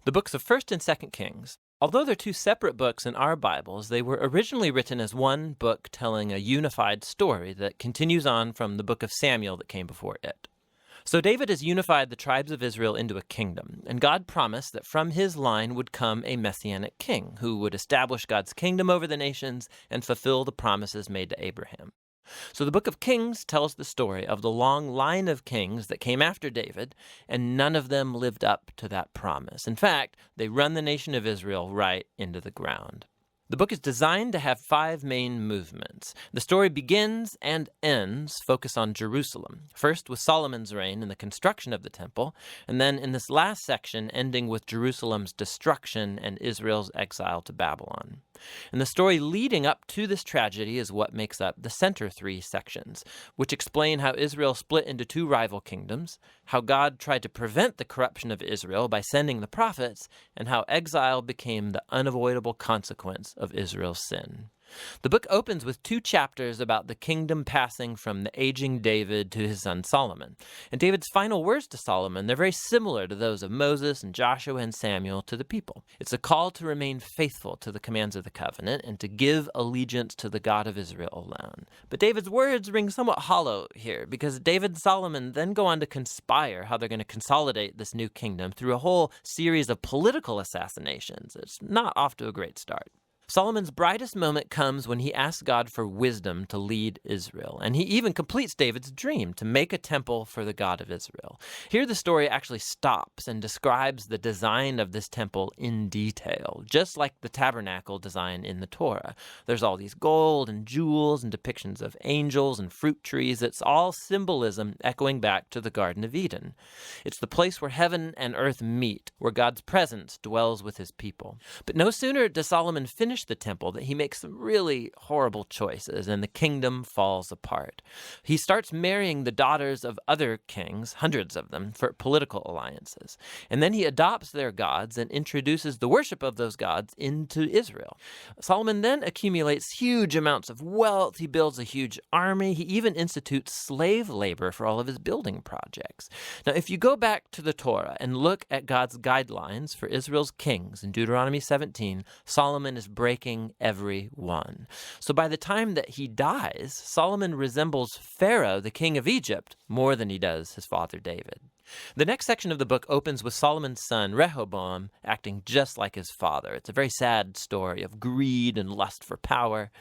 The books of 1st and 2nd Kings. Although they're two separate books in our Bibles, they were originally written as one book telling a unified story that continues on from the book of Samuel that came before it. So David has unified the tribes of Israel into a kingdom, and God promised that from his line would come a messianic king who would establish God's kingdom over the nations and fulfill the promises made to Abraham. So the book of Kings tells the story of the long line of kings that came after David, and none of them lived up to that promise. In fact, they run the nation of Israel right into the ground. The book is designed to have 5 main movements. The story begins and ends focused on Jerusalem, first with Solomon's reign and the construction of the temple, and then in this last section ending with Jerusalem's destruction and Israel's exile to Babylon. And the story leading up to this tragedy is what makes up the center 3 sections, which explain how Israel split into 2 rival kingdoms, how God tried to prevent the corruption of Israel by sending the prophets, and how exile became the unavoidable consequence of Israel's sin. The book opens with 2 chapters about the kingdom passing from the aging David to his son Solomon. And David's final words to Solomon, they're very similar to those of Moses and Joshua and Samuel to the people. It's a call to remain faithful to the commands of the covenant and to give allegiance to the God of Israel alone. But David's words ring somewhat hollow here because David and Solomon then go on to conspire how they're going to consolidate this new kingdom through a whole series of political assassinations. It's not off to a great start. Solomon's brightest moment comes when he asks God for wisdom to lead Israel, and he even completes David's dream to make a temple for the God of Israel. Here the story actually stops and describes the design of this temple in detail, just like the tabernacle design in the Torah. There's all these gold and jewels and depictions of angels and fruit trees. It's all symbolism echoing back to the Garden of Eden. It's the place where heaven and earth meet, where God's presence dwells with his people. But no sooner does Solomon finish the temple that he makes some really horrible choices and the kingdom falls apart. He starts marrying the daughters of other kings, hundreds of them, for political alliances. And then he adopts their gods and introduces the worship of those gods into Israel. Solomon then accumulates huge amounts of wealth. He builds a huge army. He even institutes slave labor for all of his building projects. Now, if you go back to the Torah and look at God's guidelines for Israel's kings in Deuteronomy 17, Solomon is breaking every one. So by the time that he dies, Solomon resembles Pharaoh, the king of Egypt, more than he does his father David. The next section of the book opens with Solomon's son, Rehoboam, acting just like his father. It's a very sad story of greed and lust for power.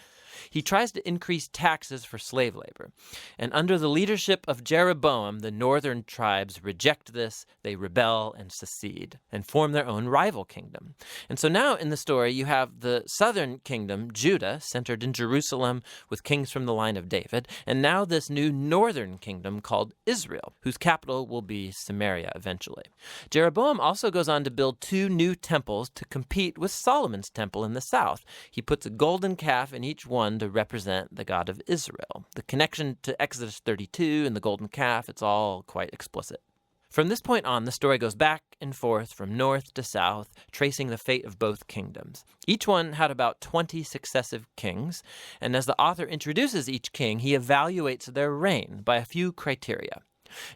He tries to increase taxes for slave labor. And under the leadership of Jeroboam, the northern tribes reject this, they rebel and secede, and form their own rival kingdom. And so now in the story, you have the southern kingdom, Judah, centered in Jerusalem with kings from the line of David, and now this new northern kingdom called Israel, whose capital will be Samaria eventually. Jeroboam also goes on to build 2 new temples to compete with Solomon's temple in the south. He puts a golden calf in each one to represent the God of Israel. The connection to Exodus 32 and the golden calf, it's all quite explicit. From this point on, the story goes back and forth from north to south, tracing the fate of both kingdoms. Each one had about 20 successive kings, and as the author introduces each king, he evaluates their reign by a few criteria.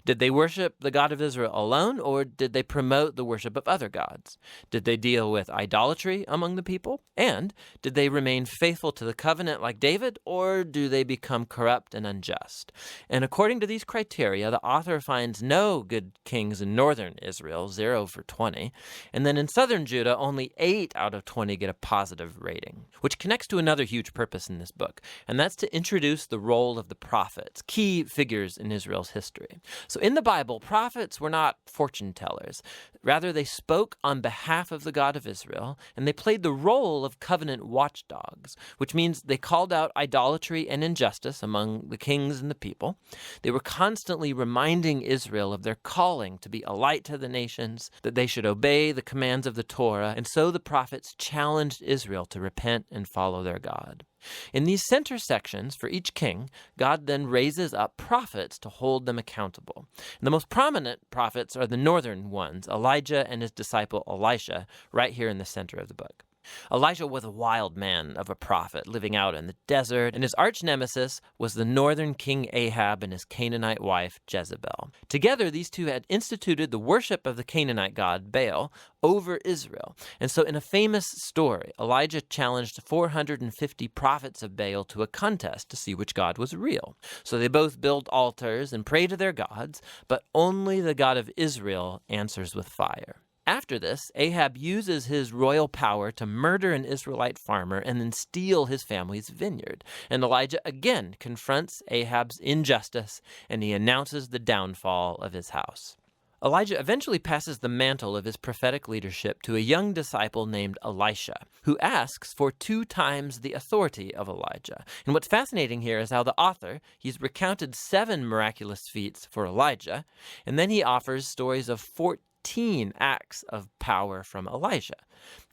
Did they worship the God of Israel alone, or did they promote the worship of other gods? Did they deal with idolatry among the people? And did they remain faithful to the covenant like David, or do they become corrupt and unjust? And according to these criteria, the author finds no good kings in northern Israel, 0 for 20. And then in southern Judah, only 8 out of 20 get a positive rating, which connects to another huge purpose in this book, and that's to introduce the role of the prophets, key figures in Israel's history. So in the Bible, prophets were not fortune tellers. Rather, they spoke on behalf of the God of Israel, and they played the role of covenant watchdogs, which means they called out idolatry and injustice among the kings and the people. They were constantly reminding Israel of their calling to be a light to the nations, that they should obey the commands of the Torah, and so the prophets challenged Israel to repent and follow their God. In these center sections for each king, God then raises up prophets to hold them accountable. And the most prominent prophets are the northern ones, Elijah and his disciple Elisha, right here in the center of the book. Elijah was a wild man of a prophet living out in the desert, and his arch nemesis was the northern king Ahab and his Canaanite wife Jezebel. Together, these two had instituted the worship of the Canaanite god Baal over Israel. And so in a famous story, Elijah challenged 450 prophets of Baal to a contest to see which god was real. So they both build altars and pray to their gods, but only the God of Israel answers with fire. After this, Ahab uses his royal power to murder an Israelite farmer and then steal his family's vineyard. And Elijah again confronts Ahab's injustice, and he announces the downfall of his house. Elijah eventually passes the mantle of his prophetic leadership to a young disciple named Elisha, who asks for 2 times the authority of Elijah. And what's fascinating here is how the author, he's recounted 7 miraculous feats for Elijah, and then he offers stories of 14 acts of power from Elijah.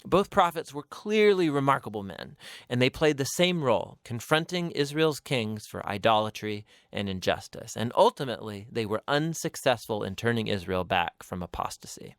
Both prophets were clearly remarkable men, and they played the same role, confronting Israel's kings for idolatry and injustice. And ultimately, they were unsuccessful in turning Israel back from apostasy.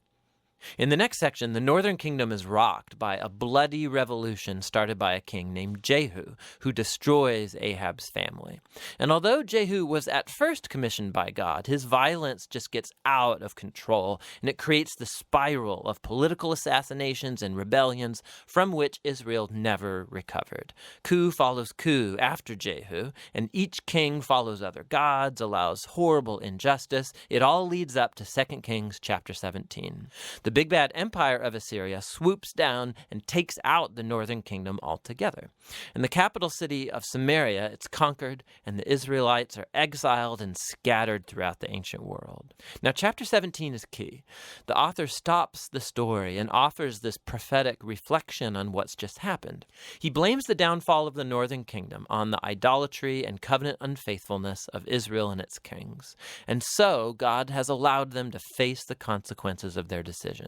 In the next section, the northern kingdom is rocked by a bloody revolution started by a king named Jehu, who destroys Ahab's family. And although Jehu was at first commissioned by God, his violence just gets out of control, and it creates the spiral of political assassinations and rebellions from which Israel never recovered. Coup follows coup after Jehu, and each king follows other gods, allows horrible injustice. It all leads up to 2 Kings chapter 17. The big bad empire of Assyria swoops down and takes out the northern kingdom altogether. In the capital city of Samaria, it's conquered, and the Israelites are exiled and scattered throughout the ancient world. Now, chapter 17 is key. The author stops the story and offers this prophetic reflection on what's just happened. He blames the downfall of the northern kingdom on the idolatry and covenant unfaithfulness of Israel and its kings. And so, God has allowed them to face the consequences of their decisions.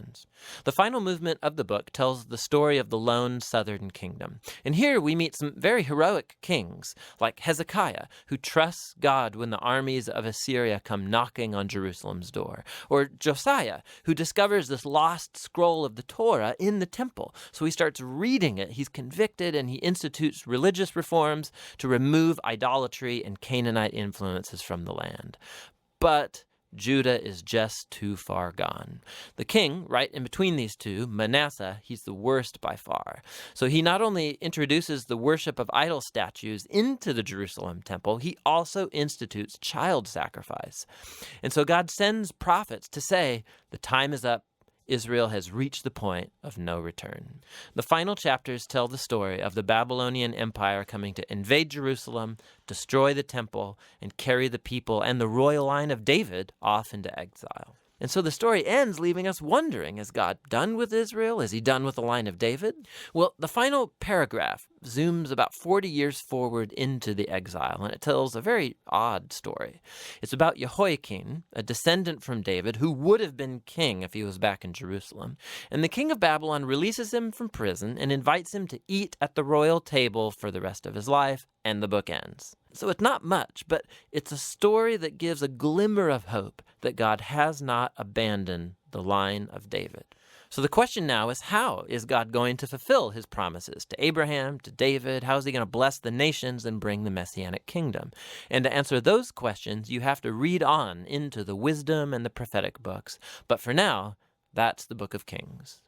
The final movement of the book tells the story of the lone southern kingdom. And here we meet some very heroic kings, like Hezekiah, who trusts God when the armies of Assyria come knocking on Jerusalem's door, or Josiah, who discovers this lost scroll of the Torah in the temple. So he starts reading it, he's convicted, and he institutes religious reforms to remove idolatry and Canaanite influences from the land. But Judah is just too far gone. The king, right in between these two, Manasseh, he's the worst by far. So he not only introduces the worship of idol statues into the Jerusalem temple, he also institutes child sacrifice. And so God sends prophets to say, the time is up. Israel has reached the point of no return. The final chapters tell the story of the Babylonian Empire coming to invade Jerusalem, destroy the temple, and carry the people and the royal line of David off into exile. And so the story ends leaving us wondering, is God done with Israel? Is he done with the line of David? Well, the final paragraph zooms about 40 years forward into the exile, and it tells a very odd story. It's about Jehoiakim, a descendant from David, who would have been king if he was back in Jerusalem. And the king of Babylon releases him from prison and invites him to eat at the royal table for the rest of his life, and the book ends. So it's not much, but it's a story that gives a glimmer of hope that God has not abandoned the line of David. So the question now is, how is God going to fulfill his promises to Abraham, to David? How is he going to bless the nations and bring the Messianic kingdom? And to answer those questions, you have to read on into the wisdom and the prophetic books. But for now, that's the book of Kings.